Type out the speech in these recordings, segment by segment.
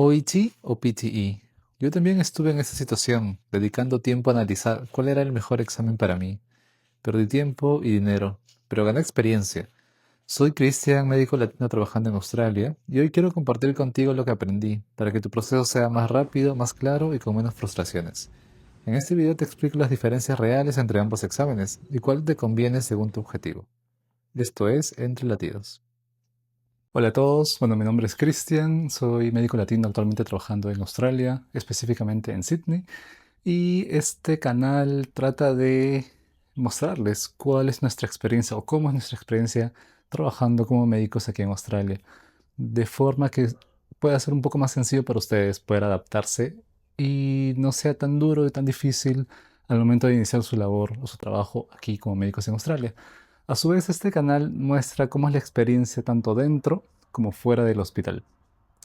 OET o PTE. Yo también estuve en esa situación, dedicando tiempo a analizar cuál era el mejor examen para mí. Perdí tiempo y dinero, pero gané experiencia. Soy Cristian, médico latino trabajando en Australia, y hoy quiero compartir contigo lo que aprendí, para que tu proceso sea más rápido, más claro y con menos frustraciones. En este video te explico las diferencias reales entre ambos exámenes y cuál te conviene según tu objetivo. Esto es Entre Latidos. Hola a todos, bueno, mi nombre es Cristian, soy médico latino actualmente trabajando en Australia, específicamente en Sydney, y este canal trata de mostrarles cuál es nuestra experiencia o cómo es nuestra experiencia trabajando como médicos aquí en Australia, de forma que pueda ser un poco más sencillo para ustedes poder adaptarse y no sea tan duro y tan difícil al momento de iniciar su labor o su trabajo aquí como médicos en Australia. A su vez, este canal muestra cómo es la experiencia tanto dentro como fuera del hospital.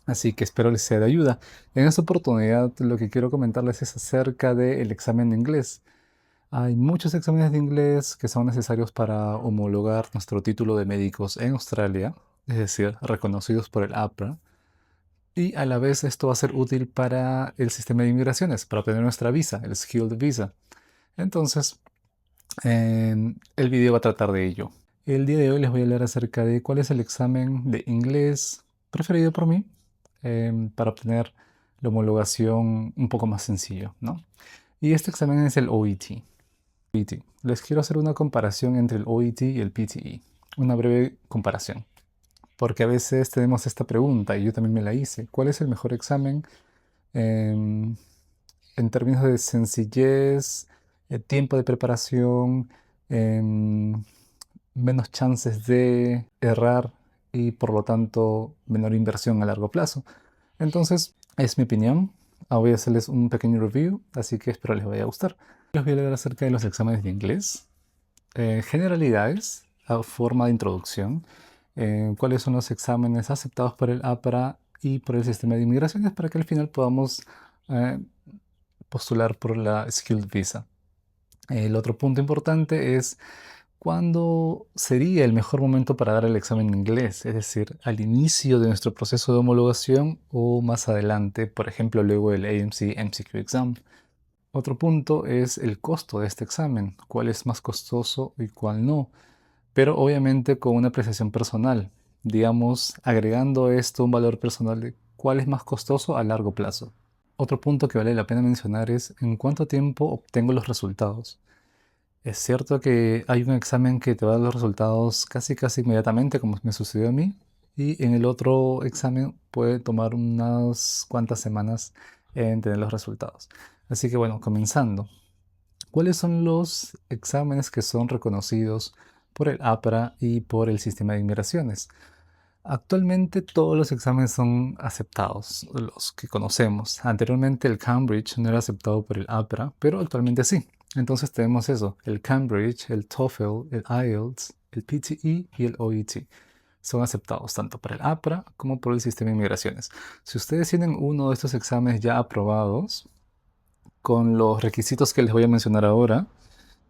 Así que espero les sea de ayuda. En esta oportunidad lo que quiero comentarles es acerca del examen de inglés. Hay muchos exámenes de inglés que son necesarios para homologar nuestro título de médicos en Australia, es decir, reconocidos por el APRA. Y a la vez esto va a ser útil para el sistema de inmigraciones, para obtener nuestra visa, el Skilled Visa. Entonces, el video va a tratar de ello. El día de hoy les voy a hablar acerca de cuál es el examen de inglés preferido por mí para obtener la homologación un poco más sencillo, ¿no? Y este examen es el OET. Les quiero hacer una comparación entre el OET y el PTE. Una breve comparación. Porque a veces tenemos esta pregunta, y yo también me la hice. ¿Cuál es el mejor examen em, en términos de sencillez, tiempo de preparación, em, menos chances de errar y por lo tanto menor inversión a largo plazo? Entonces, es mi opinión. Voy a hacerles un pequeño review, así que espero les vaya a gustar. Les voy a hablar acerca de los exámenes de inglés, generalidades, a forma de introducción, cuáles son los exámenes aceptados por el APRA y por el sistema de inmigraciones para que al final podamos eh, postular por la Skilled Visa. El otro punto importante es cuándo sería el mejor momento para dar el examen en inglés, es decir, al inicio de nuestro proceso de homologación o más adelante, por ejemplo, luego el AMC MCQ exam. Otro punto es el costo de este examen, cuál es más costoso y cuál no, pero obviamente con una apreciación personal, digamos, agregando esto un valor personal de cuál es más costoso a largo plazo. Otro punto que vale la pena mencionar es en cuánto tiempo obtengo los resultados. Es cierto que hay un examen que te va a dar los resultados casi inmediatamente, como me sucedió a mí, y en el otro examen puede tomar unas cuantas semanas en tener los resultados. Así que bueno, comenzando. ¿Cuáles son los exámenes que son reconocidos por el APRA y por el sistema de inmigraciones? Actualmente todos los exámenes son aceptados, los que conocemos. Anteriormente el Cambridge no era aceptado por el APRA, pero actualmente sí. Entonces tenemos eso, el Cambridge, el TOEFL, el IELTS, el PTE y el OET. Son aceptados tanto por el APRA como por el sistema de inmigraciones. Si ustedes tienen uno de estos exámenes ya aprobados, con los requisitos que les voy a mencionar ahora,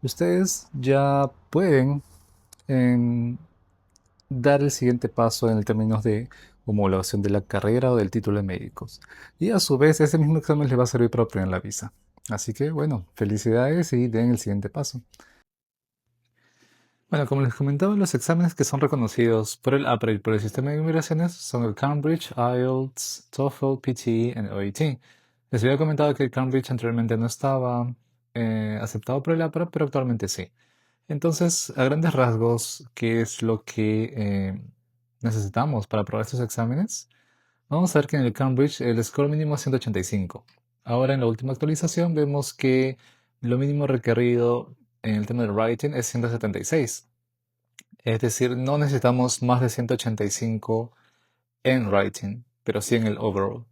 ustedes ya pueden em, dar el siguiente paso en el términos de homologación de la carrera o del título de médicos. Y a su vez, ese mismo examen les va a servir para obtener la visa. Así que, bueno, felicidades y den el siguiente paso. Bueno, como les comentaba, los exámenes que son reconocidos por el APRA y por el sistema de inmigraciones son el Cambridge, IELTS, TOEFL, PTE y OET. Les había comentado que el Cambridge anteriormente no estaba aceptado por el APRA, pero actualmente sí. Entonces, a grandes rasgos, ¿qué es lo que necesitamos para aprobar estos exámenes? Vamos a ver que en el Cambridge el score mínimo es 185. Ahora en la última actualización vemos que lo mínimo requerido en el tema del writing es 176. Es decir, no necesitamos más de 185 en writing, pero sí en el overall.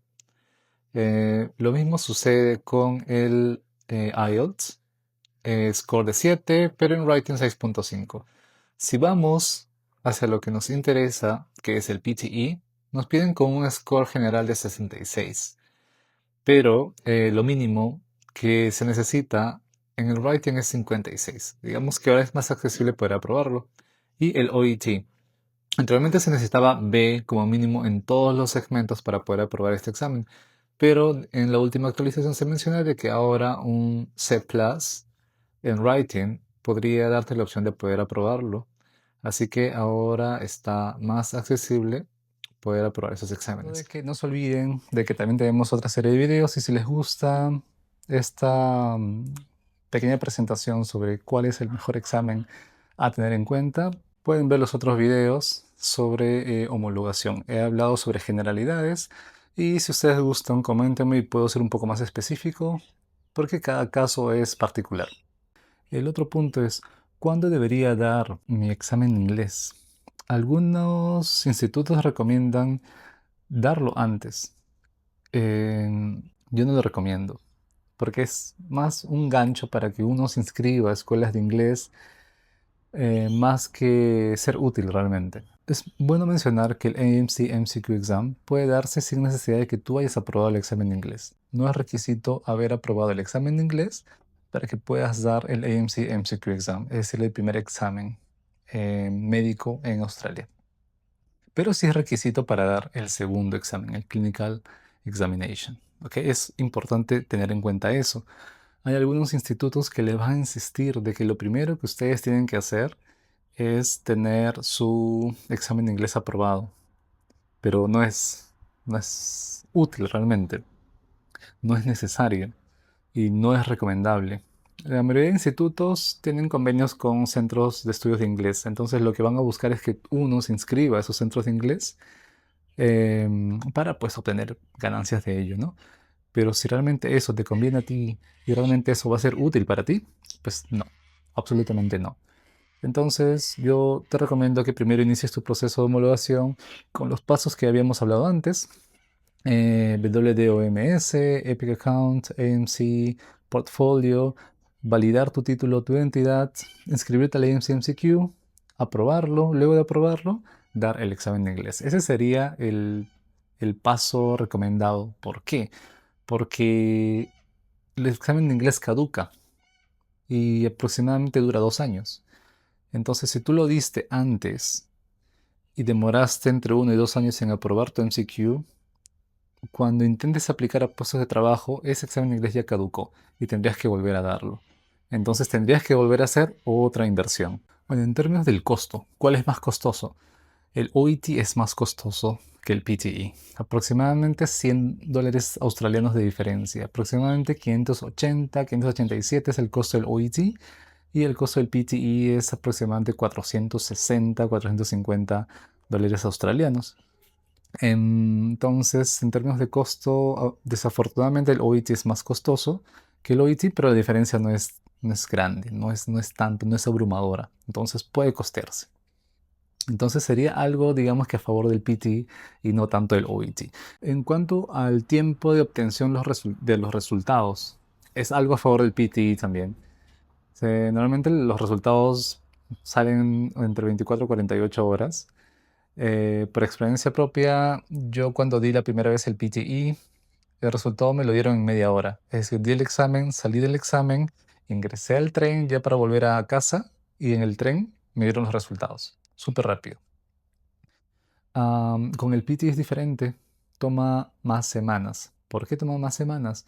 Lo mismo sucede con el IELTS, score de 7, pero en writing 6.5. Si vamos hacia lo que nos interesa, que es el PTE, nos piden con un score general de 66. Pero lo mínimo que se necesita en el writing es 56. Digamos que ahora es más accesible poder aprobarlo. Y el OET. Anteriormente se necesitaba B como mínimo en todos los segmentos para poder aprobar este examen, pero en la última actualización se menciona de que ahora un C+ en Writing podría darte la opción de poder aprobarlo. Así que ahora está más accesible poder aprobar esos De exámenes. que no se olviden de que también tenemos otra serie de videos y si les gusta esta pequeña presentación sobre cuál es el mejor examen a tener en cuenta, pueden ver los otros videos sobre homologación. He hablado sobre generalidades y si ustedes gustan, coméntenme y puedo ser un poco más específico porque cada caso es particular. El otro punto es, ¿cuándo debería dar mi examen de inglés? Algunos institutos recomiendan darlo antes. Yo no lo recomiendo, porque es más un gancho para que uno se inscriba a escuelas de inglés, más que ser útil realmente. Es bueno mencionar que el AMC MCQ Exam puede darse sin necesidad de que tú hayas aprobado el examen de inglés. No es requisito haber aprobado el examen de inglés para que puedas dar el AMC MCQ Exam, es decir, el primer examen médico en Australia. Pero sí es requisito para dar el segundo examen, el Clinical Examination. ¿Ok? Es importante tener en cuenta eso. Hay algunos institutos que les van a insistir de que lo primero que ustedes tienen que hacer es tener su examen de inglés aprobado, pero no es útil realmente, no es necesario y no es recomendable. La mayoría de institutos tienen convenios con centros de estudios de inglés, entonces lo que van a buscar es que uno se inscriba a esos centros de inglés para pues obtener ganancias de ello, ¿no? Pero si realmente eso te conviene a ti y realmente eso va a ser útil para ti, pues no, absolutamente no. Entonces yo te recomiendo que primero inicies tu proceso de homologación con los pasos que habíamos hablado antes. WDOMS, Epic Account, AMC, Portfolio, validar tu título, tu identidad, inscribirte al AMC MCQ, aprobarlo, luego de aprobarlo, dar el examen de inglés. Ese sería el paso recomendado. ¿Por qué? Porque el examen de inglés caduca y aproximadamente dura 2 años. Entonces, si tú lo diste antes y demoraste entre 1 y 2 años en aprobar tu MCQ, cuando intentes aplicar a puestos de trabajo, ese examen de inglés ya caducó y tendrías que volver a darlo. Entonces tendrías que volver a hacer otra inversión. Bueno, en términos del costo, ¿cuál es más costoso? El OET es más costoso que el PTE. Aproximadamente $100 australianos de diferencia. Aproximadamente 580, 587 es el costo del OET y el costo del PTE es aproximadamente 460, $450 australianos. Entonces, en términos de costo, desafortunadamente el OET es más costoso que el OET, pero la diferencia no es grande, no es tanto, no es abrumadora. Entonces puede costearse. Entonces sería algo, digamos que a favor del PT y no tanto el OET. En cuanto al tiempo de obtención de los resultados, es algo a favor del PT también. Normalmente los resultados salen entre 24 y 48 horas. Por experiencia propia, yo cuando di la primera vez el PTE, el resultado me lo dieron en media hora. Es decir, di el examen, salí del examen, ingresé al tren ya para volver a casa y en el tren me dieron los resultados. Súper rápido. Con el PT es diferente, toma más semanas. ¿Por qué toma más semanas?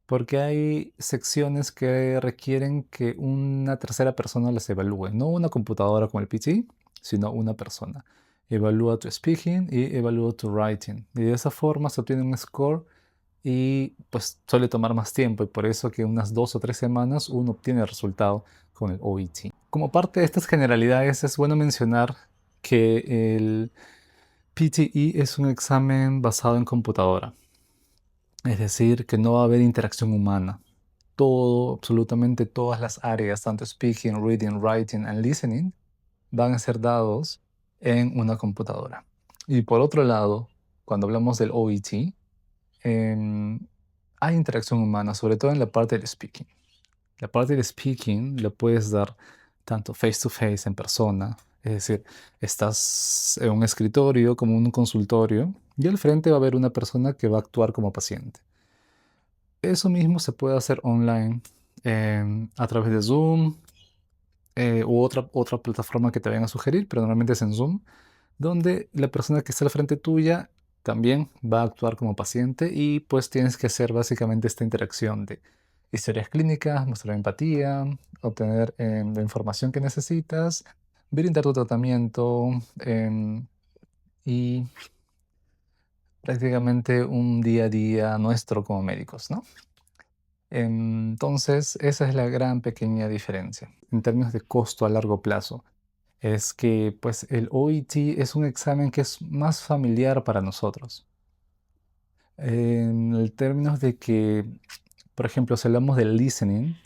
Porque hay secciones que requieren que una tercera persona las evalúe, no una computadora como el PT, sino una persona. Evalúa tu speaking y evalúa tu writing. Y de esa forma se obtiene un score y pues suele tomar más tiempo y por eso que unas 2 o 3 semanas uno obtiene el resultado con el OET. Como parte de estas generalidades es bueno mencionar que el PTE es un examen basado en computadora, es decir, que no va a haber interacción humana. Todo, absolutamente todas las áreas, tanto speaking, reading, writing and listening, van a ser dados en una computadora. Y por otro lado, cuando hablamos del OET, hay interacción humana, sobre todo en la parte del speaking. La parte del speaking la puedes dar tanto face to face, en persona, es decir, estás en un escritorio como un consultorio y al frente va a haber una persona que va a actuar como paciente. Eso mismo se puede hacer online a través de Zoom u otra plataforma que te vayan a sugerir, pero normalmente es en Zoom, donde la persona que está al frente tuya también va a actuar como paciente y pues tienes que hacer básicamente esta interacción de historias clínicas, mostrar empatía, obtener la información que necesitas, brindar tu tratamiento y prácticamente un día a día nuestro como médicos, ¿no? Entonces, esa es la gran pequeña diferencia en términos de costo a largo plazo. Es que pues el OET es un examen que es más familiar para nosotros. En el términos de que, por ejemplo, si hablamos del listening,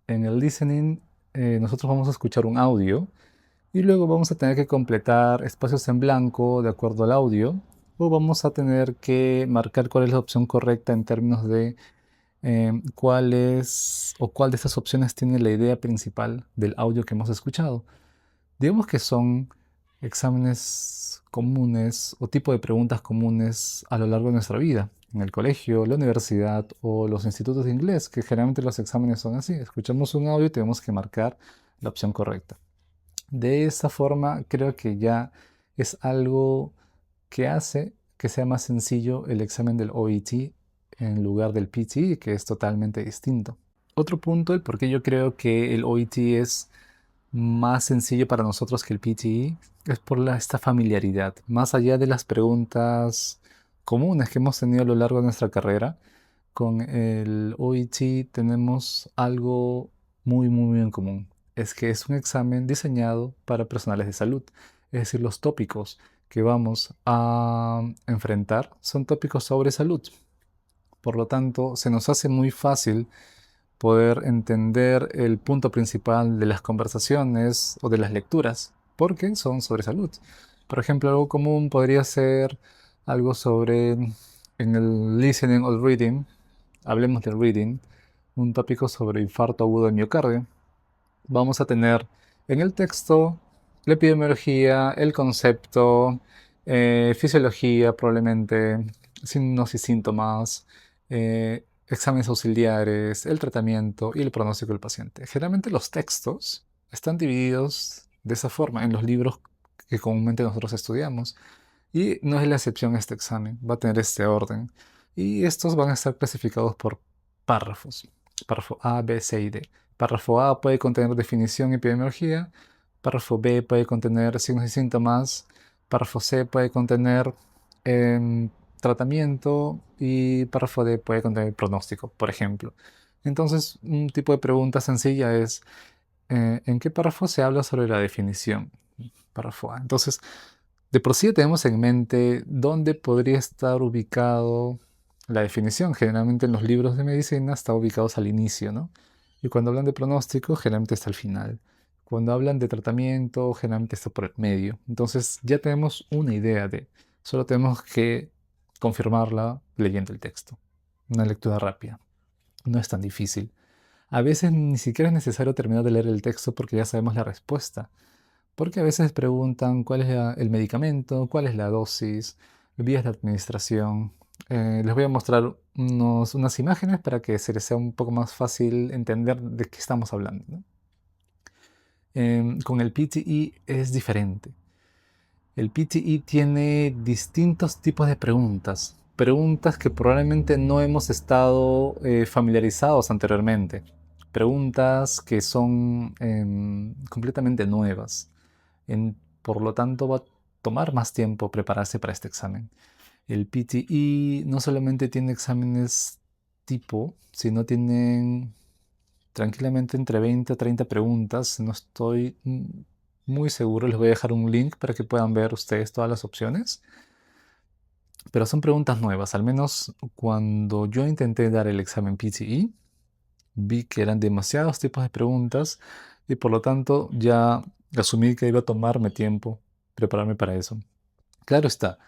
en el listening nosotros vamos a escuchar un audio y luego vamos a tener que completar espacios en blanco de acuerdo al audio o vamos a tener que marcar cuál es la opción correcta en términos de cuál es o cuál de estas opciones tiene la idea principal del audio que hemos escuchado. Digamos que son exámenes comunes o tipo de preguntas comunes a lo largo de nuestra vida, en el colegio, la universidad o los institutos de inglés, que generalmente los exámenes son así. Escuchamos un audio y tenemos que marcar la opción correcta. De esta forma, creo que ya es algo que hace que sea más sencillo el examen del OET en lugar del PT, que es totalmente distinto. Otro punto, el por qué yo creo que el OET es más sencillo para nosotros que el PTE es por esta familiaridad. Más allá de las preguntas comunes que hemos tenido a lo largo de nuestra carrera, con el OET tenemos algo muy en común. Es que es un examen diseñado para personales de salud. Es decir, los tópicos que vamos a enfrentar son tópicos sobre salud. Por lo tanto, se nos hace muy fácil poder entender el punto principal de las conversaciones o de las lecturas, porque son sobre salud. Por ejemplo, algo común podría ser algo sobre, en el listening o reading, hablemos del reading, un tópico sobre infarto agudo de miocardio. Vamos a tener en el texto la epidemiología, el concepto, fisiología probablemente, signos y síntomas, exámenes auxiliares, el tratamiento y el pronóstico del paciente. Generalmente los textos están divididos de esa forma en los libros que comúnmente nosotros estudiamos. Y no es la excepción este examen, va a tener este orden. Y estos van a estar clasificados por párrafos. Párrafo A, B, C y D. Párrafo A puede contener definición y epidemiología. Párrafo B puede contener signos y síntomas. Párrafo C puede contener tratamiento. Y párrafo D puede contener pronóstico, por ejemplo. Entonces, un tipo de pregunta sencilla es, ¿en qué párrafo se habla sobre la definición? Párrafo A. Entonces, de por sí ya tenemos en mente dónde podría estar ubicado la definición. Generalmente en los libros de medicina está ubicados al inicio, ¿no? Y cuando hablan de pronóstico, generalmente está al final. Cuando hablan de tratamiento, generalmente está por el medio. Entonces ya tenemos una idea de, solo tenemos que confirmarla leyendo el texto. Una lectura rápida. No es tan difícil. A veces ni siquiera es necesario terminar de leer el texto porque ya sabemos la respuesta. Porque a veces preguntan cuál es el medicamento, cuál es la dosis, vías de administración. Les voy a mostrar unas imágenes para que se les sea un poco más fácil entender de qué estamos hablando, ¿no? Con el PTE es diferente. El PTE tiene distintos tipos de preguntas. Preguntas que probablemente no hemos estado familiarizados anteriormente. Preguntas que son completamente nuevas. Por lo tanto, va a tomar más tiempo prepararse para este examen. El PTE no solamente tiene exámenes tipo, sino tienen tranquilamente entre 20 a 30 preguntas. No estoy muy seguro, les voy a dejar un link para que puedan ver ustedes todas las opciones. Pero son preguntas nuevas, al menos cuando yo intenté dar el examen PTE, vi que eran demasiados tipos de preguntas y por lo tanto ya asumí que iba a tomarme tiempo prepararme para eso. Claro está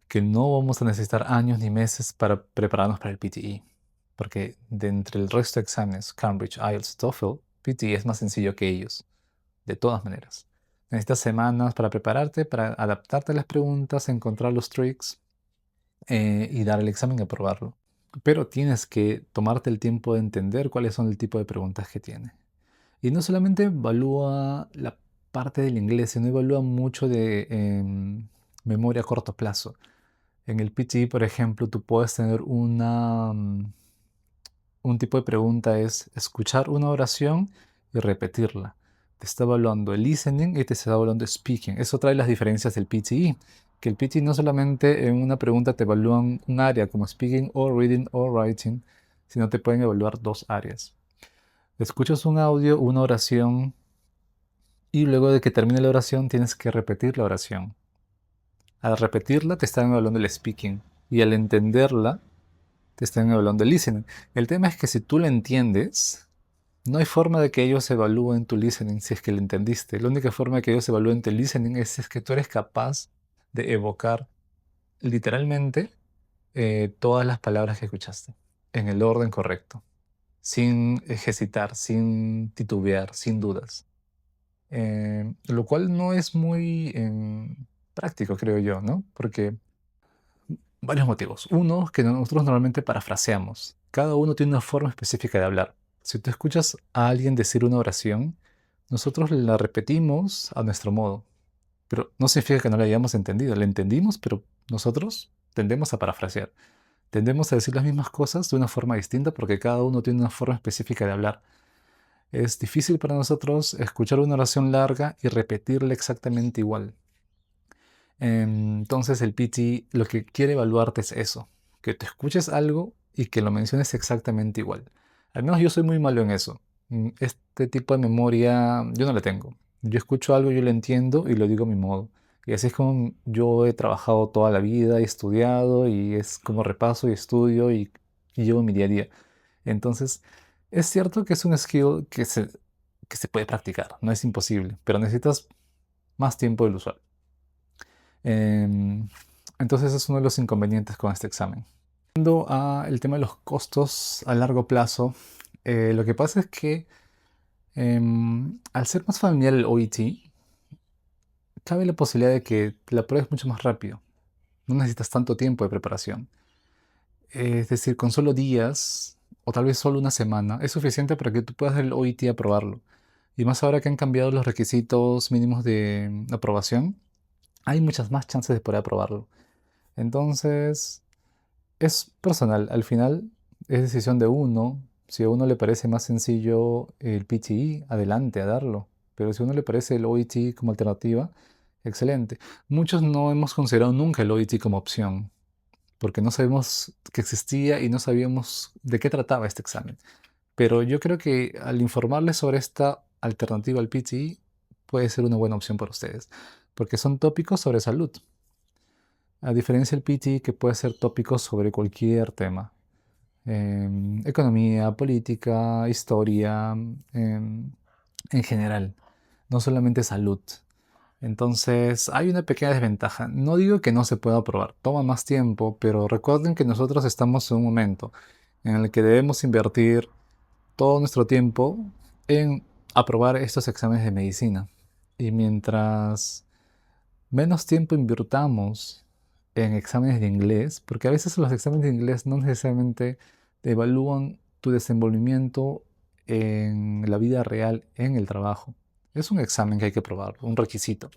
que no vamos a necesitar años ni meses para prepararnos para el PTE, porque de entre el resto de exámenes, Cambridge, IELTS, TOEFL, PTE es más sencillo que ellos, de todas maneras. Necesitas semanas para prepararte, para adaptarte a las preguntas, encontrar los tricks y dar el examen y aprobarlo. Pero tienes que tomarte el tiempo de entender cuáles son el tipo de preguntas que tiene. Y no solamente evalúa la parte del inglés y no evalúa mucho de memoria a corto plazo. En el PTE, por ejemplo, tú puedes tener un tipo de pregunta es escuchar una oración y repetirla. Te está evaluando el listening y te está evaluando el speaking. Eso trae las diferencias del PTE. Que el PTE no solamente en una pregunta te evalúan un área como speaking o reading o writing, sino te pueden evaluar dos áreas. Escuchas un audio, una oración y luego de que termine la oración tienes que repetir la oración. Al repetirla te están evaluando el speaking y al entenderla te están evaluando el listening. El tema es que si tú lo entiendes, no hay forma de que ellos evalúen tu listening si es que lo entendiste. La única forma de que ellos evalúen tu listening es si es que tú eres capaz de evocar literalmente todas las palabras que escuchaste en el orden correcto, sin ejercitar, sin titubear, sin dudas. Lo cual no es muy práctico, creo yo, ¿no? Porque varios motivos. Uno, que nosotros normalmente parafraseamos. Cada uno tiene una forma específica de hablar. Si tú escuchas a alguien decir una oración, nosotros la repetimos a nuestro modo. Pero no significa que no la hayamos entendido. La entendimos, pero nosotros tendemos a parafrasear. Tendemos a decir las mismas cosas de una forma distinta porque cada uno tiene una forma específica de hablar. Es difícil para nosotros escuchar una oración larga y repetirla exactamente igual. Entonces el PT lo que quiere evaluarte es eso, que te escuches algo y que lo menciones exactamente igual. Al menos yo soy muy malo en eso. Este tipo de memoria yo no la tengo. Yo escucho algo, yo lo entiendo y lo digo a mi modo. Y así es como yo he trabajado toda la vida, he estudiado y es como repaso y estudio y llevo mi día a día. Entonces, es cierto que es un skill que se puede practicar, no es imposible, pero necesitas más tiempo del usual. Em, entonces es uno de los inconvenientes con este examen. Yendo a el tema de los costos a largo plazo, lo que pasa es que al ser más familiar el OET, cabe la posibilidad de que la pruebes mucho más rápido. No necesitas tanto tiempo de preparación. Es decir, con solo días o tal vez solo una semana es suficiente para que tú puedas dar el OET y aprobarlo. Y más ahora que han cambiado los requisitos mínimos de aprobación, hay muchas más chances de poder aprobarlo. Entonces, es personal. Al final es decisión de uno. Si a uno le parece más sencillo el PTE, adelante a darlo. Pero si a uno le parece el OET como alternativa, excelente. Muchos no hemos considerado nunca el OET como opción, porque no sabemos que existía y no sabíamos de qué trataba este examen. Pero yo creo que al informarles sobre esta alternativa al PTE, puede ser una buena opción para ustedes, porque son tópicos sobre salud. A diferencia del PT, que puede ser tópico sobre cualquier tema. Economía, política, historia, en general. No solamente salud. Entonces, hay una pequeña desventaja. No digo que no se pueda aprobar, toma más tiempo, pero recuerden que nosotros estamos en un momento en el que debemos invertir todo nuestro tiempo en aprobar estos exámenes de medicina. Y mientras menos tiempo invirtamos en exámenes de inglés, porque a veces los exámenes de inglés no necesariamente te evalúan tu desenvolvimiento en la vida real, en el trabajo. Es un examen que hay que probar, un requisito.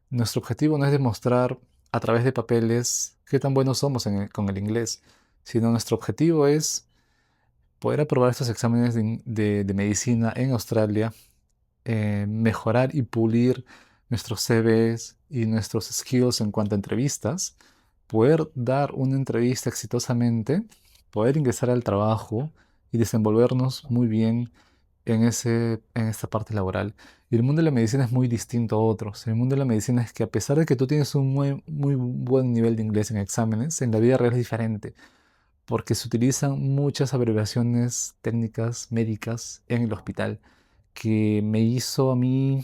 Nuestro objetivo no es demostrar a través de papeles qué tan buenos somos con el inglés, sino nuestro objetivo es poder aprobar estos exámenes de medicina en Australia, mejorar y pulir nuestros CVs y nuestros skills en cuanto a entrevistas, poder dar una entrevista exitosamente, poder ingresar al trabajo y desenvolvernos muy bien en esta parte laboral. Y el mundo de la medicina es muy distinto a otros. El mundo de la medicina es que a pesar de que tú tienes un muy buen nivel de inglés en exámenes, en la vida real es diferente, porque se utilizan muchas abreviaciones técnicas médicas en el hospital que me hizo a mí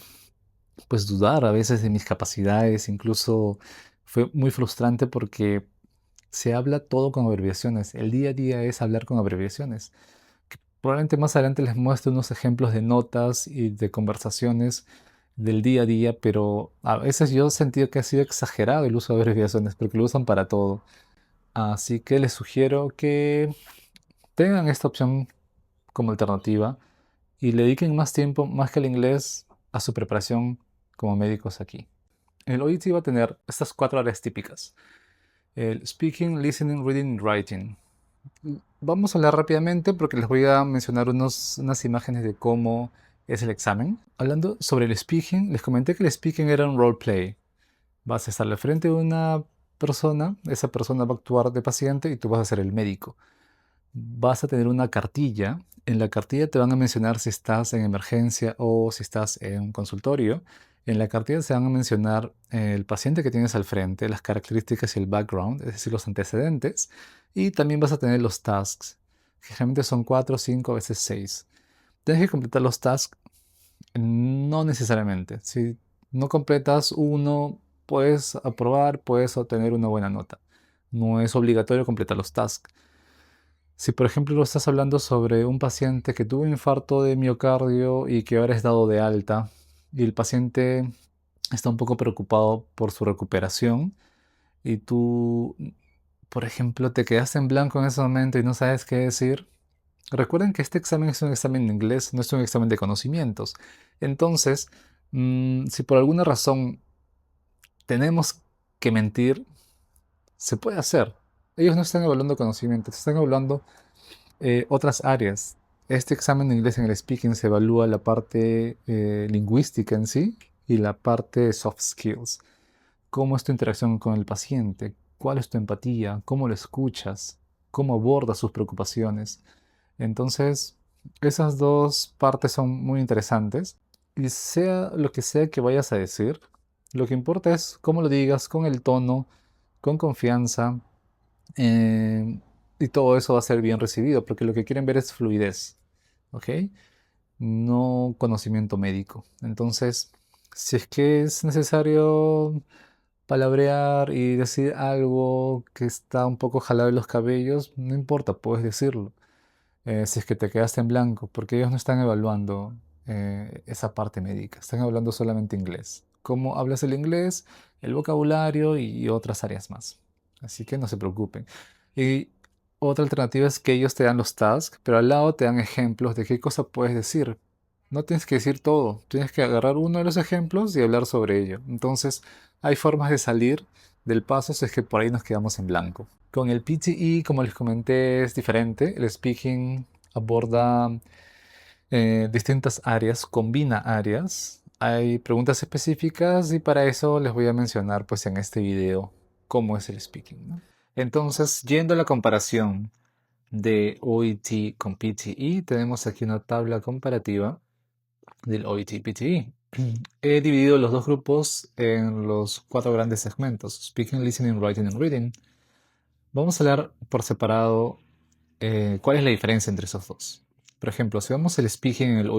pues dudar a veces de mis capacidades, incluso fue muy frustrante porque se habla todo con abreviaciones, el día a día es hablar con abreviaciones. Probablemente más adelante les muestre unos ejemplos de notas y de conversaciones del día a día, pero a veces yo he sentido que ha sido exagerado el uso de abreviaciones porque lo usan para todo. Así que les sugiero que tengan esta opción como alternativa y le dediquen más tiempo, más que al inglés, a su preparación como médicos aquí. El OIT va a tener estas 4 áreas típicas. El speaking, listening, reading y writing. Vamos a hablar rápidamente porque les voy a mencionar unas imágenes de cómo es el examen. Hablando sobre el speaking, les comenté que el speaking era un roleplay. Vas a estar al frente de una persona, esa persona va a actuar de paciente y tú vas a ser el médico. Vas a tener una cartilla. En la cartilla te van a mencionar si estás en emergencia o si estás en un consultorio. En la cartilla se van a mencionar el paciente que tienes al frente, las características y el background, es decir, los antecedentes. Y también vas a tener los tasks, que generalmente son 4, 5, a veces 6. Tienes que completar los tasks, no necesariamente. Si no completas uno, puedes aprobar, puedes obtener una buena nota. No es obligatorio completar los tasks. Si por ejemplo lo estás hablando sobre un paciente que tuvo un infarto de miocardio y que ahora es dado de alta y el paciente está un poco preocupado por su recuperación y tú, por ejemplo, te quedaste en blanco en ese momento y no sabes qué decir, recuerden que este examen es un examen en inglés, no es un examen de conocimientos. Entonces, si por alguna razón tenemos que mentir, se puede hacer. Ellos no están evaluando conocimientos, están evaluando otras áreas. Este examen de inglés en el speaking se evalúa la parte lingüística en sí y la parte soft skills. ¿Cómo es tu interacción con el paciente? ¿Cuál es tu empatía? ¿Cómo lo escuchas? ¿Cómo abordas sus preocupaciones? Entonces, esas dos partes son muy interesantes. Y sea que vayas a decir, lo que importa es cómo lo digas, con el tono, con confianza, eh, y todo eso va a ser bien recibido, porque lo que quieren ver es fluidez, ¿ok? No conocimiento médico. Entonces, si es que es necesario palabrear y decir algo que está un poco jalado de los cabellos, no importa, puedes decirlo. Si es que te quedaste en blanco, porque ellos no están evaluando esa parte médica, están evaluando solamente inglés. Cómo hablas el inglés, el vocabulario y otras áreas más. Así que no se preocupen. Y otra alternativa es que ellos te dan los tasks, pero al lado te dan ejemplos de qué cosa puedes decir. No tienes que decir todo, tienes que agarrar uno de los ejemplos y hablar sobre ello. Entonces, hay formas de salir del paso si es que por ahí nos quedamos en blanco. Con el PTE, como les comenté, es diferente. El speaking aborda distintas áreas, combina áreas. Hay preguntas específicas y para eso les voy a mencionar pues en este video cómo es el speaking, ¿no? Entonces, yendo a la comparación de OET con PTE, tenemos aquí una tabla comparativa del OET-PTE. He dividido los dos grupos en los 4 grandes segmentos: Speaking, Listening, Writing and Reading. Vamos a hablar por separado cuál es la diferencia entre esos dos. Por ejemplo, si vemos el speaking en el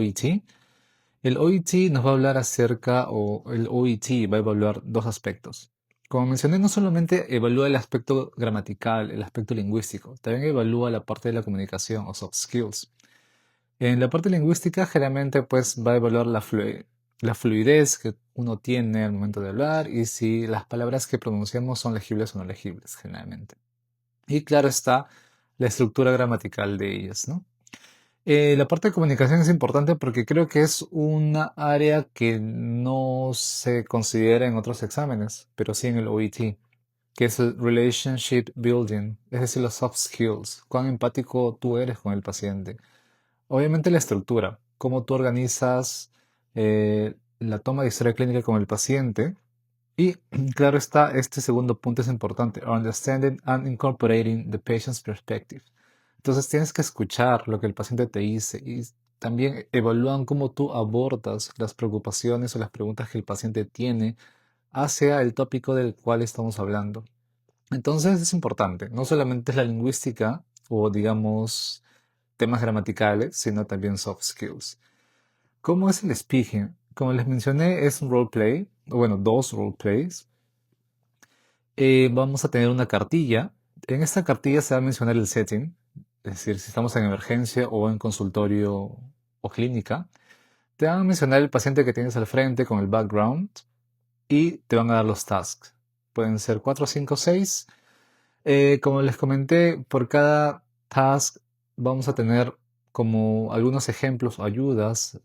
OET nos va a hablar acerca, o el OET va a evaluar dos aspectos. Como mencioné, no solamente evalúa el aspecto gramatical, el aspecto lingüístico, también evalúa la parte de la comunicación o soft skills. En la parte lingüística, generalmente, pues va a evaluar la fluidez que uno tiene al momento de hablar y si las palabras que pronunciamos son legibles o no legibles, generalmente. Y claro está la estructura gramatical de ellas, ¿no? La parte de comunicación es importante porque creo que es una área que no se considera en otros exámenes, pero sí en el OET, que es el Relationship Building, es decir, los soft skills, cuán empático tú eres con el paciente. Obviamente la estructura, cómo tú organizas la toma de historia clínica con el paciente. Y claro está, este segundo punto es importante: understanding and incorporating the patient's perspective. Entonces tienes que escuchar lo que el paciente te dice y también evalúan cómo tú abordas las preocupaciones o las preguntas que el paciente tiene hacia el tópico del cual estamos hablando. Entonces es importante, no solamente es la lingüística o digamos temas gramaticales, sino también soft skills. ¿Cómo es el speaking? Como les mencioné, es un roleplay, o bueno, dos roleplays. Vamos a tener una cartilla. En esta cartilla se va a mencionar el setting, es decir, si estamos en emergencia o en consultorio o clínica. Te van a mencionar el paciente que tienes al frente con el background y te van a dar los tasks. Pueden ser 4, 5, 6. Como les comenté, por cada task vamos a tener como algunos ejemplos o ayudas.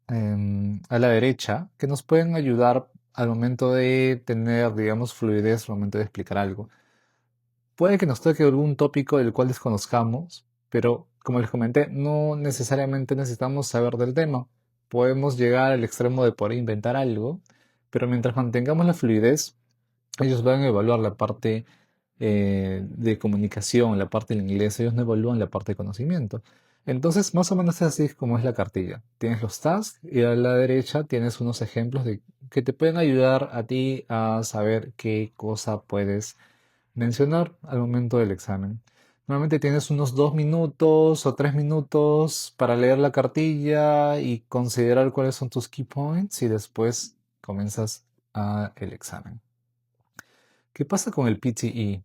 a la derecha que nos pueden ayudar al momento de tener, digamos, fluidez al momento de explicar algo. Puede que nos toque algún tópico del cual desconozcamos, pero como les comenté, no necesariamente necesitamos saber del tema. Podemos llegar al extremo de poder inventar algo, pero mientras mantengamos la fluidez, ellos van a evaluar la parte de comunicación, la parte del inglés, ellos no evalúan la parte de conocimiento. Entonces, más o menos es así como es la cartilla. Tienes los tasks y a la derecha tienes unos ejemplos de que te pueden ayudar a ti a saber qué cosa puedes mencionar al momento del examen. Normalmente tienes unos 2 minutos o 3 minutos para leer la cartilla y considerar cuáles son tus key points y después comienzas el examen. ¿Qué pasa con el PTE?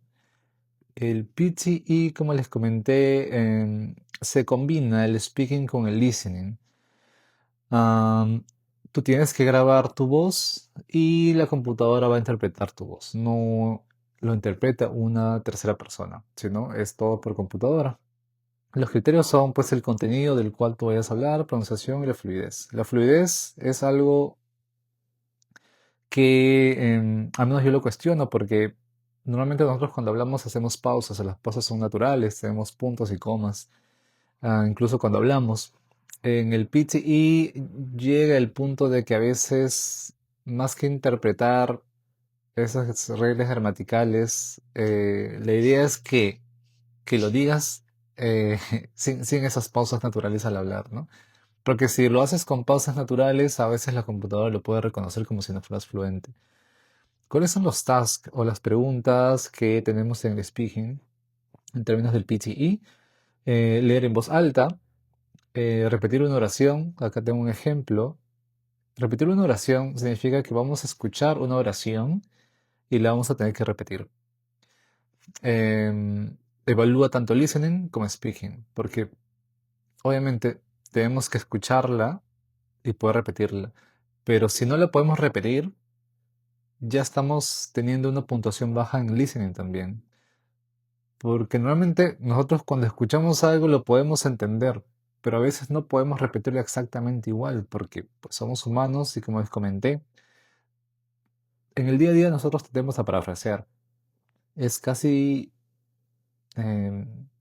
El PTE, como les comenté, se combina el speaking con el listening. Am, Tú tienes que grabar tu voz y la computadora va a interpretar tu voz. No lo interpreta una tercera persona, sino es todo por computadora. Los criterios son pues el contenido del cual tú vayas a hablar, pronunciación y la fluidez. La fluidez es algo que al menos yo lo cuestiono porque normalmente nosotros cuando hablamos hacemos pausas, las pausas son naturales, tenemos puntos y comas, incluso cuando hablamos. En el PTE llega el punto de que a veces, más que interpretar esas reglas gramaticales, la idea es que lo digas sin esas pausas naturales al hablar, ¿no? Porque si lo haces con pausas naturales, a veces la computadora lo puede reconocer como si no fueras fluente. ¿Cuáles son los tasks o las preguntas que tenemos en el speaking en términos del PTE? Leer en voz alta, repetir una oración. Acá tengo un ejemplo. Repetir una oración significa que vamos a escuchar una oración y la vamos a tener que repetir. Evalúa tanto listening como speaking, porque obviamente tenemos que escucharla y poder repetirla. Pero si no la podemos repetir, ya estamos teniendo una puntuación baja en listening también. Porque normalmente nosotros cuando escuchamos algo lo podemos entender, pero a veces no podemos repetirlo exactamente igual, porque pues, somos humanos y como les comenté, en el día a día nosotros tendemos a parafrasear. Es casi,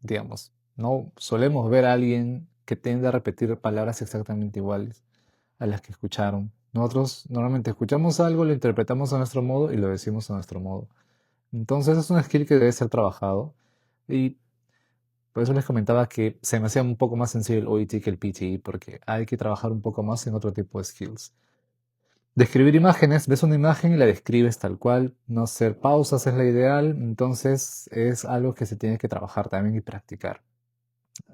digamos, no solemos ver a alguien que tiende a repetir palabras exactamente iguales a las que escucharon. Nosotros normalmente escuchamos algo, lo interpretamos a nuestro modo y lo decimos a nuestro modo. Entonces es un skill que debe ser trabajado y por eso les comentaba que se me hacía un poco más sencillo el OET que el PTE porque hay que trabajar un poco más en otro tipo de skills. Describir imágenes, ves una imagen y la describes tal cual, no hacer pausas es la ideal, entonces es algo que se tiene que trabajar también y practicar.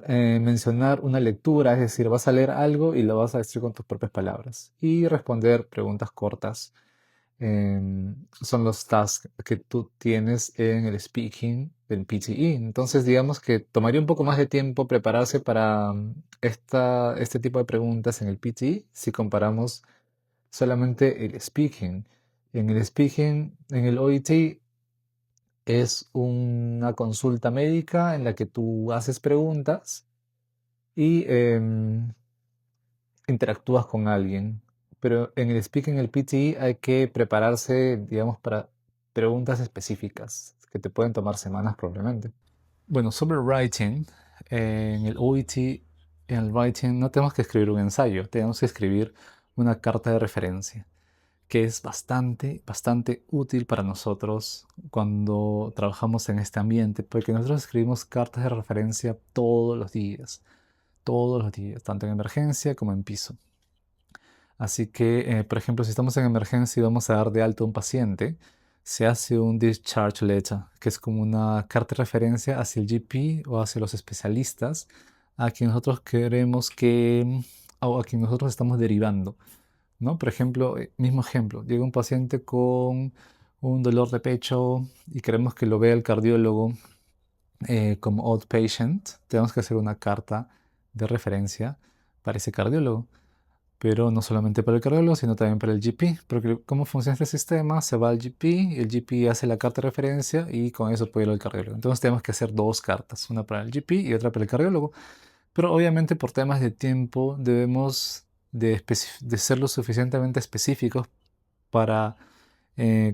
Mencionar una lectura, es decir, vas a leer algo y lo vas a decir con tus propias palabras. Y responder preguntas cortas son los tasks que tú tienes en el speaking del PTE. Entonces, digamos que tomaría un poco más de tiempo prepararse para este tipo de preguntas en el PTE si comparamos solamente el speaking. En el speaking, en el OET, es una consulta médica en la que tú haces preguntas y interactúas con alguien. Pero en el speaking, el PTE, hay que prepararse, digamos, para preguntas específicas que te pueden tomar semanas probablemente. Bueno, sobre writing, en el OET, en el writing no tenemos que escribir un ensayo, tenemos que escribir una carta de referencia, que es bastante, bastante útil para nosotros cuando trabajamos en este ambiente, porque nosotros escribimos cartas de referencia todos los días, tanto en emergencia como en piso. Así que, por ejemplo, si estamos en emergencia y vamos a dar de alta a un paciente, se hace un discharge letter, que es como una carta de referencia hacia el GP o hacia los especialistas a quien nosotros queremos que, o a quien nosotros estamos derivando, ¿no? Por ejemplo, mismo ejemplo, llega un paciente con un dolor de pecho y queremos que lo vea el cardiólogo como outpatient, tenemos que hacer una carta de referencia para ese cardiólogo. Pero no solamente para el cardiólogo, sino también para el GP, porque cómo funciona este sistema, se va al GP, el GP hace la carta de referencia y con eso puede ir al cardiólogo. Entonces tenemos que hacer dos cartas, una para el GP y otra para el cardiólogo. Pero obviamente por temas de tiempo debemos de ser lo suficientemente específicos para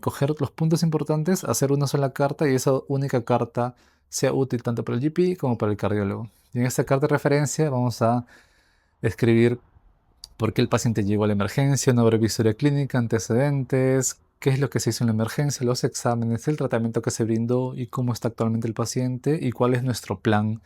coger los puntos importantes, hacer una sola carta y esa única carta sea útil tanto para el GP como para el cardiólogo. Y en esta carta de referencia vamos a escribir por qué el paciente llegó a la emergencia, una breve historia clínica, antecedentes, qué es lo que se hizo en la emergencia, los exámenes, el tratamiento que se brindó y cómo está actualmente el paciente y cuál es nuestro plan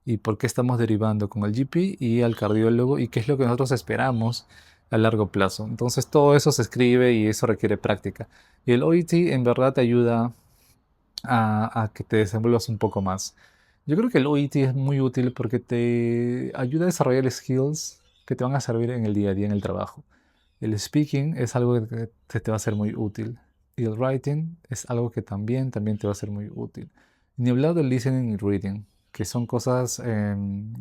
y por qué estamos derivando con el GP y al cardiólogo y qué es lo que nosotros esperamos a largo plazo. Entonces todo eso se escribe y eso requiere práctica. Y el OET en verdad te ayuda a que te desenvuelvas un poco más. Yo creo que el OET es muy útil porque te ayuda a desarrollar skills que te van a servir en el día a día en el trabajo. El speaking es algo que te va a ser muy útil. Y el writing es algo que también te va a ser muy útil. Ni hablar del listening y reading, que son cosas,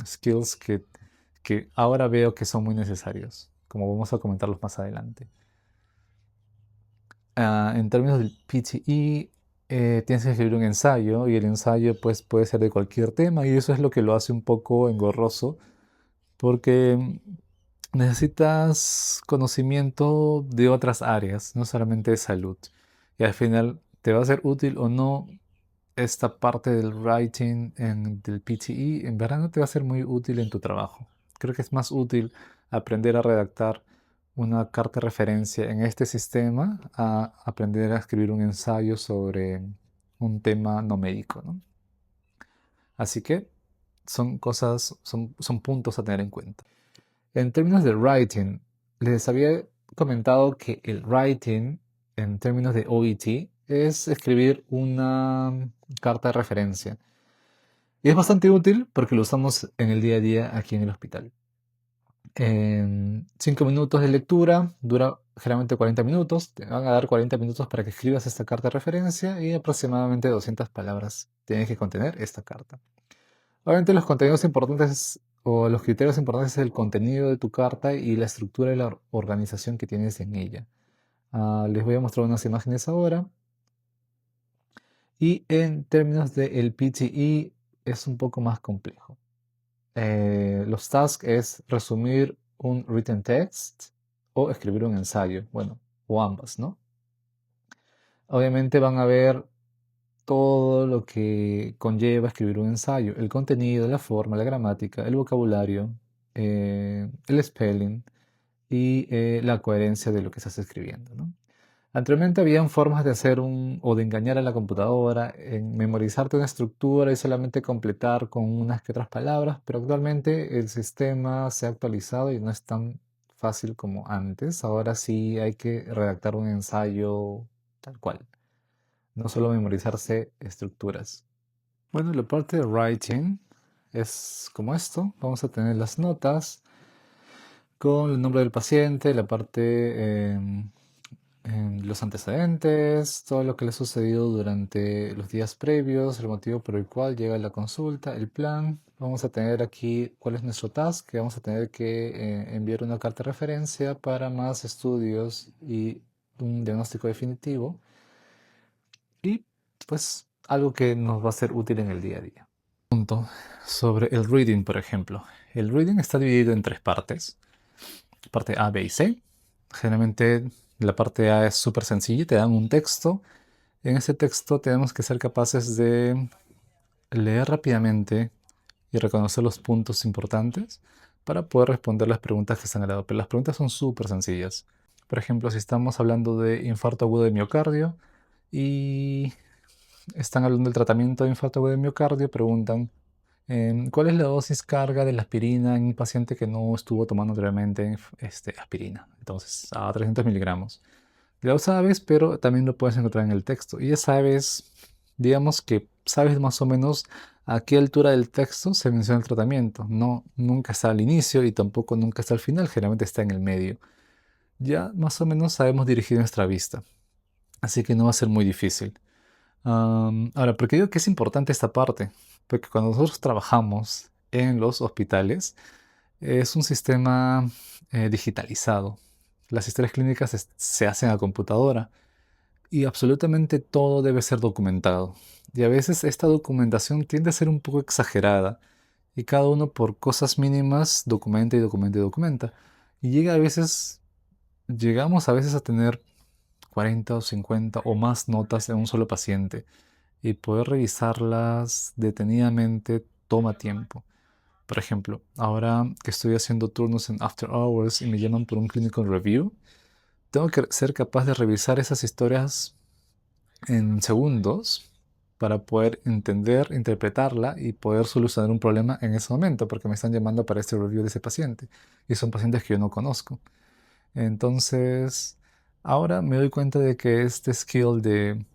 skills que ahora veo que son muy necesarios, como vamos a comentarlos más adelante. En términos del PTE, tienes que escribir un ensayo y el ensayo pues, puede ser de cualquier tema y eso es lo que lo hace un poco engorroso porque necesitas conocimiento de otras áreas, no solamente de salud. Y al final te va a ser útil o no esta parte del writing del PTE, en verdad no te va a ser muy útil en tu trabajo. Creo que es más útil aprender a redactar una carta de referencia en este sistema a aprender a escribir un ensayo sobre un tema no médico, ¿no? Así que son cosas, son puntos a tener en cuenta. En términos de writing, les había comentado que el writing, en términos de OET, es escribir una carta de referencia. Y es bastante útil porque lo usamos en el día a día aquí en el hospital. En 5 minutos de lectura, dura generalmente 40 minutos. Te van a dar 40 minutos para que escribas esta carta de referencia y aproximadamente 200 palabras tiene que contener esta carta. Obviamente los contenidos importantes o los criterios importantes es el contenido de tu carta y la estructura y la organización que tienes en ella. Les voy a mostrar unas imágenes ahora. Y en términos del PTE es un poco más complejo. Los tasks es resumir un written text o escribir un ensayo, bueno, o ambas, ¿no? Obviamente van a ver todo lo que conlleva escribir un ensayo, el contenido, la forma, la gramática, el vocabulario, el spelling y la coherencia de lo que estás escribiendo, ¿no? Anteriormente habían formas de hacer o de engañar a la computadora, en memorizarte una estructura y solamente completar con unas que otras palabras, pero actualmente el sistema se ha actualizado y no es tan fácil como antes. Ahora sí hay que redactar un ensayo tal cual, no solo memorizarse estructuras. Bueno, la parte de writing es como esto. Vamos a tener las notas con el nombre del paciente, la parte los antecedentes, todo lo que le ha sucedido durante los días previos, el motivo por el cual llega a la consulta, el plan. Vamos a tener aquí cuál es nuestro task, que vamos a tener que enviar una carta de referencia para más estudios y un diagnóstico definitivo. Y pues algo que nos va a ser útil en el día a día. Punto sobre el reading, por ejemplo. El reading está dividido en tres partes. Parte A, B y C. Generalmente la parte A es súper sencilla, te dan un texto. En ese texto tenemos que ser capaces de leer rápidamente y reconocer los puntos importantes para poder responder las preguntas que están al lado. Pero las preguntas son súper sencillas. Por ejemplo, si estamos hablando de infarto agudo de miocardio y están hablando del tratamiento de infarto agudo de miocardio, preguntan ¿cuál es la dosis carga de la aspirina en un paciente que no estuvo tomando anteriormente aspirina? Entonces, a 300 miligramos. Ya lo sabes, pero también lo puedes encontrar en el texto. Y ya sabes, digamos que sabes más o menos a qué altura del texto se menciona el tratamiento. No, nunca está al inicio y tampoco nunca está al final, generalmente está en el medio. Ya más o menos sabemos dirigir nuestra vista. Así que no va a ser muy difícil. Ahora, ¿por qué digo que es importante esta parte? Porque cuando nosotros trabajamos en los hospitales, es un sistema digitalizado. Las historias clínicas se hacen a computadora y absolutamente todo debe ser documentado. Y a veces esta documentación tiende a ser un poco exagerada y cada uno por cosas mínimas documenta y documenta y documenta. Y llegamos a veces a tener 40 o 50 o más notas en un solo paciente. Y poder revisarlas detenidamente toma tiempo. Por ejemplo, ahora que estoy haciendo turnos en After Hours y me llaman por un clinical review, tengo que ser capaz de revisar esas historias en segundos para poder entender, interpretarla y poder solucionar un problema en ese momento, porque me están llamando para este review de ese paciente. Y son pacientes que yo no conozco. Entonces, ahora me doy cuenta de que este skill de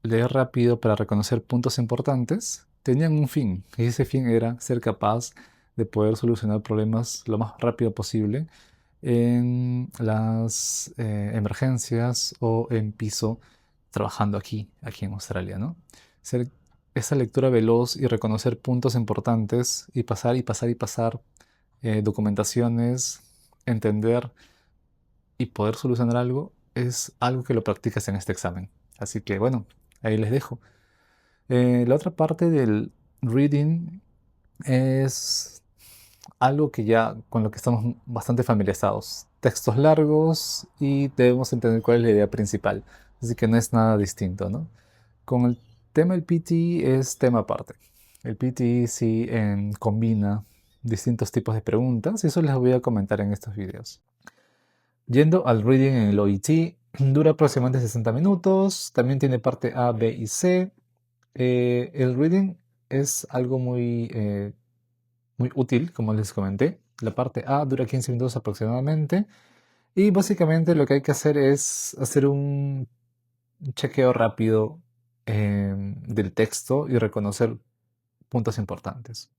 leer rápido para reconocer puntos importantes tenían un fin. Y ese fin era ser capaz de poder solucionar problemas lo más rápido posible en las emergencias o en piso trabajando aquí en Australia, ¿no? Ser esa lectura veloz y reconocer puntos importantes y pasar y pasar y pasar documentaciones, entender y poder solucionar algo es algo que lo practicas en este examen. Así que bueno, ahí les dejo. La otra parte del reading es algo que ya con lo que estamos bastante familiarizados. Textos largos y debemos entender cuál es la idea principal. Así que no es nada distinto, ¿no? Con el tema del PT es tema aparte. El PT sí combina distintos tipos de preguntas y eso les voy a comentar en estos videos. Yendo al reading en el OET, dura aproximadamente 60 minutos. También tiene parte A, B y C. El reading es algo muy útil, como les comenté. La parte A dura 15 minutos aproximadamente. Y básicamente lo que hay que hacer es hacer un chequeo rápido del texto y reconocer puntos importantes.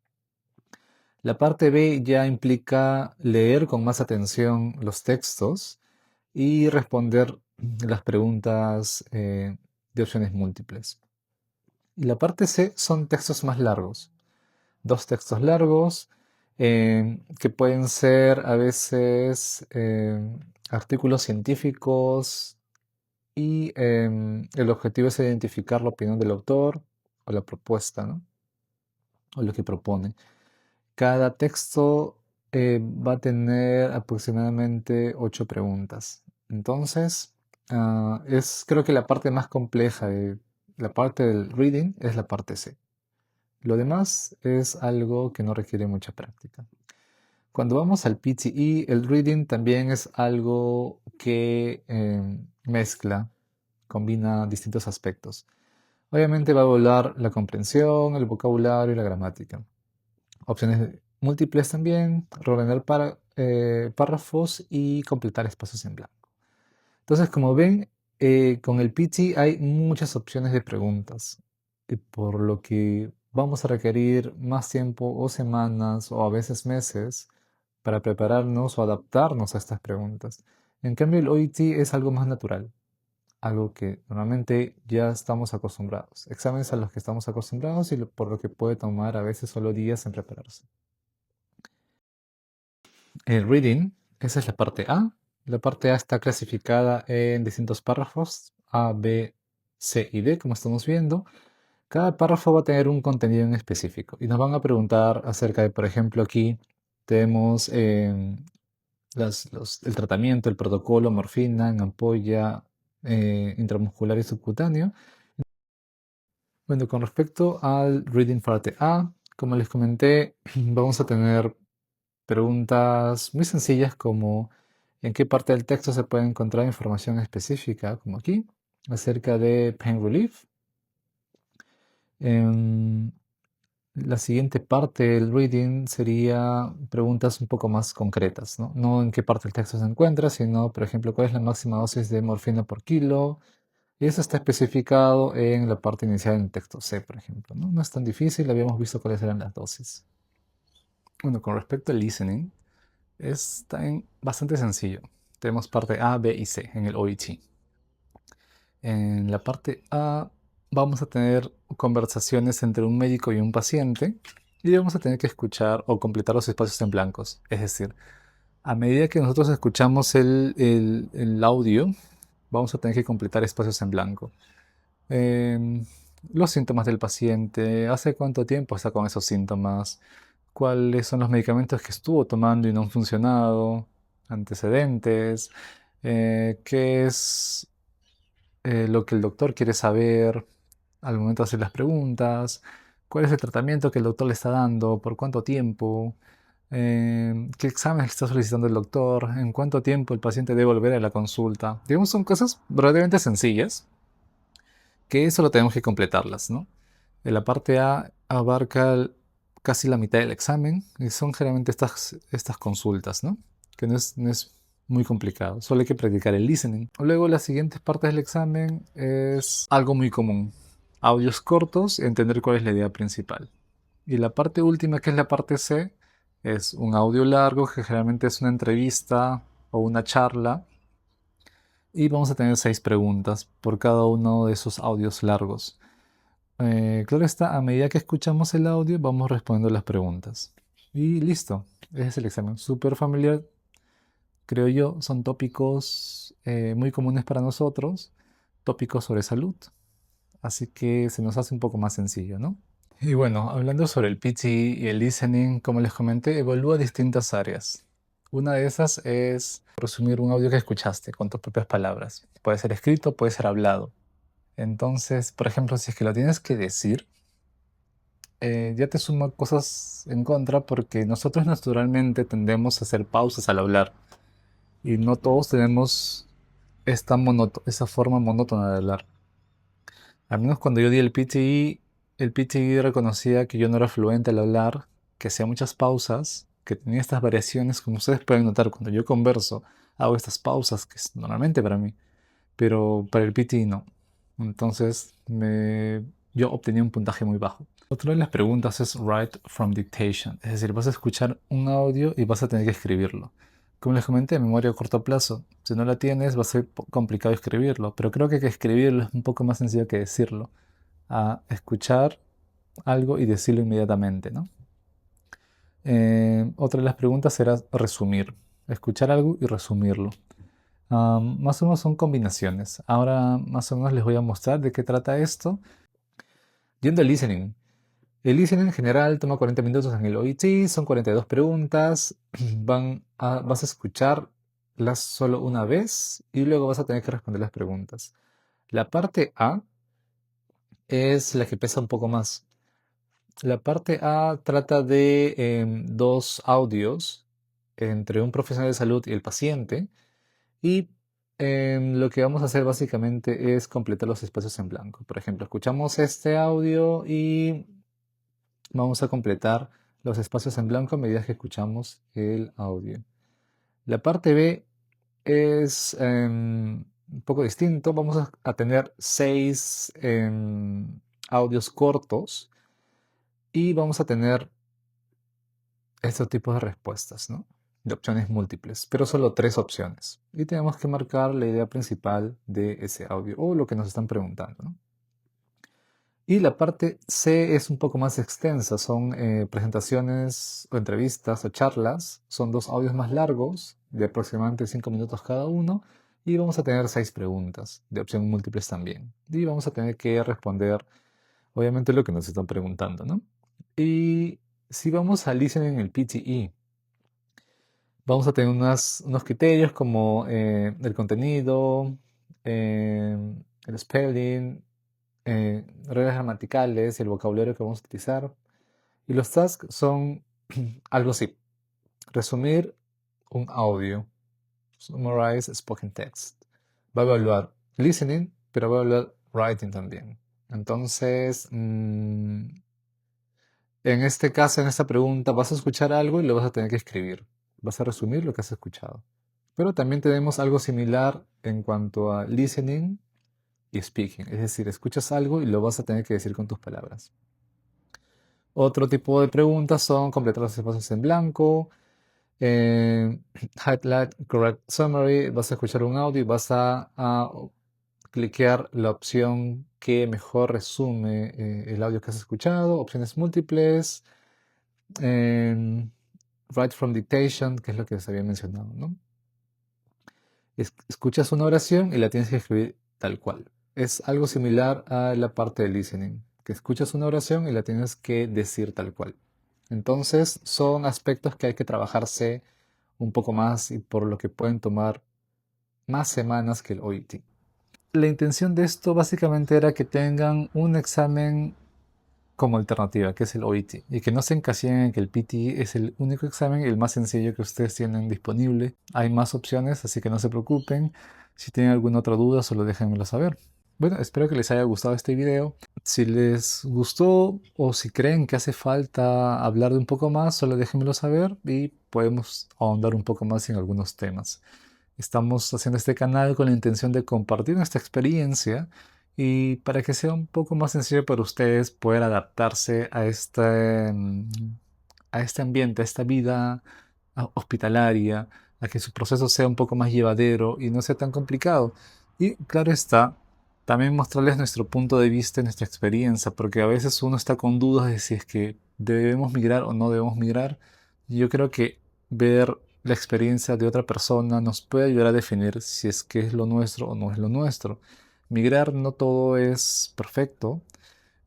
La parte B ya implica leer con más atención los textos y responder las preguntas de opciones múltiples. Y la parte C son textos más largos. Dos textos largos que pueden ser a veces artículos científicos y el objetivo es identificar la opinión del autor o la propuesta, ¿no? O lo que propone. Cada texto va a tener aproximadamente 8 preguntas. Entonces, creo que la parte más compleja de la parte del reading es la parte C. Lo demás es algo que no requiere mucha práctica. Cuando vamos al PTE, el reading también es algo que mezcla, combina distintos aspectos. Obviamente va a evaluar la comprensión, el vocabulario y la gramática. Opciones múltiples también, reordenar párrafos y completar espacios en blanco. Entonces, como ven, con el PT hay muchas opciones de preguntas, por lo que vamos a requerir más tiempo o semanas o a veces meses para prepararnos o adaptarnos a estas preguntas. En cambio, el OET es algo más natural, algo que normalmente ya estamos acostumbrados, exámenes a los que estamos acostumbrados y por lo que puede tomar a veces solo días en prepararse. El reading, esa es la parte A. La parte A está clasificada en distintos párrafos, A, B, C y D, como estamos viendo. Cada párrafo va a tener un contenido en específico y nos van a preguntar acerca de, por ejemplo, aquí tenemos el tratamiento, el protocolo, morfina en ampolla intramuscular y subcutáneo. Bueno, con respecto al reading parte A, como les comenté, vamos a tener preguntas muy sencillas como en qué parte del texto se puede encontrar información específica, como aquí, acerca de pain relief. En la siguiente parte del reading sería preguntas un poco más concretas, ¿no? No en qué parte del texto se encuentra, sino, por ejemplo, cuál es la máxima dosis de morfina por kilo. Y eso está especificado en la parte inicial del texto C, por ejemplo, ¿no? No es tan difícil, habíamos visto cuáles eran las dosis. Bueno, con respecto al listening, es también bastante sencillo. Tenemos parte A, B y C en el OET. En la parte A vamos a tener conversaciones entre un médico y un paciente y vamos a tener que escuchar o completar los espacios en blancos. Es decir, a medida que nosotros escuchamos el audio, vamos a tener que completar espacios en blanco. Em, los síntomas del paciente, hace cuánto tiempo está con esos síntomas, cuáles son los medicamentos que estuvo tomando y no han funcionado, antecedentes, qué es lo que el doctor quiere saber al momento de hacer las preguntas, cuál es el tratamiento que el doctor le está dando, por cuánto tiempo, qué exámenes está solicitando el doctor, en cuánto tiempo el paciente debe volver a la consulta. Digamos, son cosas relativamente sencillas que solo tenemos que completarlas, ¿no? La parte A abarca casi la mitad del examen y son generalmente estas consultas, ¿no? Que no es muy complicado, solo hay que practicar el listening. Luego las siguientes partes del examen es algo muy común, audios cortos y entender cuál es la idea principal. Y la parte última, que es la parte C, es un audio largo que generalmente es una entrevista o una charla y vamos a tener 6 preguntas por cada uno de esos audios largos. Claro está, a medida que escuchamos el audio, vamos respondiendo las preguntas. Y listo, ese es el examen. Súper familiar, creo yo. Son tópicos muy comunes para nosotros, tópicos sobre salud. Así que se nos hace un poco más sencillo, ¿no? Y bueno, hablando sobre el PT y el listening, como les comenté, evalúa distintas áreas. Una de esas es resumir un audio que escuchaste con tus propias palabras. Puede ser escrito, puede ser hablado. Entonces, por ejemplo, si es que lo tienes que decir, ya te suma cosas en contra porque nosotros naturalmente tendemos a hacer pausas al hablar y no todos tenemos esa forma monótona de hablar. Al menos cuando yo di el PTE reconocía que yo no era fluente al hablar, que hacía muchas pausas, que tenía estas variaciones, como ustedes pueden notar cuando yo converso, hago estas pausas que es normalmente para mí, pero para el PT no. Entonces yo obtenía un puntaje muy bajo. Otra de las preguntas es write from dictation, es decir, vas a escuchar un audio y vas a tener que escribirlo. Como les comenté, memoria a corto plazo. Si no la tienes, va a ser complicado escribirlo, pero creo que escribirlo es un poco más sencillo que decirlo. A escuchar algo y decirlo inmediatamente, ¿no? Otra de las preguntas será resumir. Escuchar algo y resumirlo. Más o menos son combinaciones. Ahora más o menos les voy a mostrar de qué trata esto. Yendo al listening. El listening en general toma 40 minutos en el OET, son 42 preguntas. Vas a escucharlas solo una vez y luego vas a tener que responder las preguntas. La parte A es la que pesa un poco más. La parte A trata de dos audios entre un profesional de salud y el paciente. Y lo que vamos a hacer básicamente es completar los espacios en blanco. Por ejemplo, escuchamos este audio y vamos a completar los espacios en blanco a medida que escuchamos el audio. La parte B es un poco distinto. Vamos a tener 6 audios cortos y vamos a tener estos tipos de respuestas, ¿no? De opciones múltiples, pero solo 3 opciones. Y tenemos que marcar la idea principal de ese audio o lo que nos están preguntando, ¿no? Y la parte C es un poco más extensa, son presentaciones o entrevistas o charlas, son 2 audios más largos, de aproximadamente 5 minutos cada uno, y vamos a tener 6 preguntas, de opción múltiples también. Y vamos a tener que responder, obviamente, lo que nos están preguntando, ¿no? Y si vamos al listening en el PTE, vamos a tener unos criterios como el contenido, el spelling, reglas gramaticales y el vocabulario que vamos a utilizar. Y los tasks son algo así. Resumir un audio. Summarize spoken text. Va a evaluar listening, pero va a evaluar writing también. Entonces, en este caso, en esta pregunta, vas a escuchar algo y lo vas a tener que escribir. Vas a resumir lo que has escuchado. Pero también tenemos algo similar en cuanto a listening y speaking. Es decir, escuchas algo y lo vas a tener que decir con tus palabras. Otro tipo de preguntas son completar los espacios en blanco, highlight correct summary. Vas a escuchar un audio y vas a cliquear la opción que mejor resume el audio que has escuchado. Opciones múltiples. Write from dictation, que es lo que les había mencionado, ¿no? Escuchas una oración y la tienes que escribir tal cual. Es algo similar a la parte de listening, que escuchas una oración y la tienes que decir tal cual. Entonces, son aspectos que hay que trabajarse un poco más y por lo que pueden tomar más semanas que el OIT. La intención de esto básicamente era que tengan un examen como alternativa, que es el OIT, y que no se encasillen en que el PT es el único examen y el más sencillo que ustedes tienen disponible. Hay más opciones, así que no se preocupen. Si tienen alguna otra duda, solo déjenmelo saber. Bueno, espero que les haya gustado este video. Si les gustó o si creen que hace falta hablar de un poco más, solo déjenmelo saber y podemos ahondar un poco más en algunos temas. Estamos haciendo este canal con la intención de compartir nuestra experiencia y para que sea un poco más sencillo para ustedes poder adaptarse a este ambiente, a esta vida hospitalaria, a que su proceso sea un poco más llevadero y no sea tan complicado. Y claro está, también mostrarles nuestro punto de vista y nuestra experiencia, porque a veces uno está con dudas de si es que debemos migrar o no debemos migrar. Yo creo que ver la experiencia de otra persona nos puede ayudar a definir si es que es lo nuestro o no es lo nuestro. Migrar no todo es perfecto.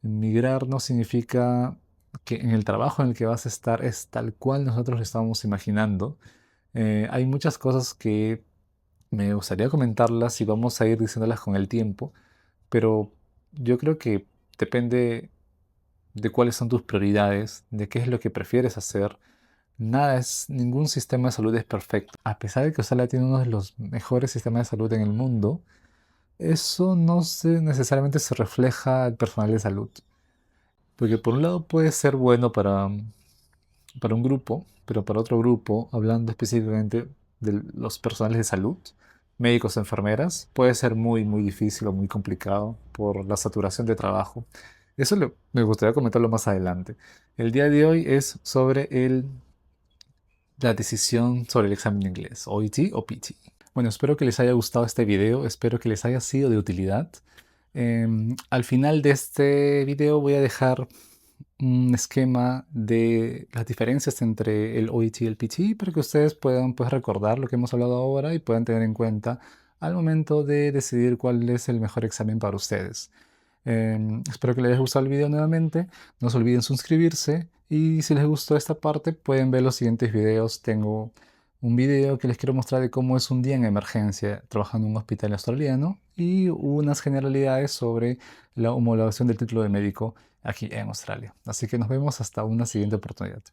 Migrar no significa que en el trabajo en el que vas a estar es tal cual nosotros lo estábamos imaginando. Hay muchas cosas que me gustaría comentarlas y vamos a ir diciéndolas con el tiempo, pero yo creo que depende de cuáles son tus prioridades, de qué es lo que prefieres hacer. Ningún sistema de salud es perfecto. A pesar de que Australia tiene uno de los mejores sistemas de salud en el mundo, eso no necesariamente se refleja al personal de salud. Porque por un lado puede ser bueno para un grupo, pero para otro grupo, hablando específicamente de los personales de salud, médicos, enfermeras, puede ser muy difícil o muy complicado por la saturación de trabajo. Me gustaría comentarlo más adelante. El día de hoy es sobre la decisión sobre el examen de inglés, OET o PT. Bueno, espero que les haya gustado este video, espero que les haya sido de utilidad. Al final de este video voy a dejar un esquema de las diferencias entre el OET y el PT para que ustedes puedan pues, recordar lo que hemos hablado ahora y puedan tener en cuenta al momento de decidir cuál es el mejor examen para ustedes. Espero que les haya gustado el video nuevamente. No se olviden suscribirse y si les gustó esta parte pueden ver los siguientes videos. Tengo un video que les quiero mostrar de cómo es un día en emergencia trabajando en un hospital australiano y unas generalidades sobre la homologación del título de médico aquí en Australia. Así que nos vemos hasta una siguiente oportunidad.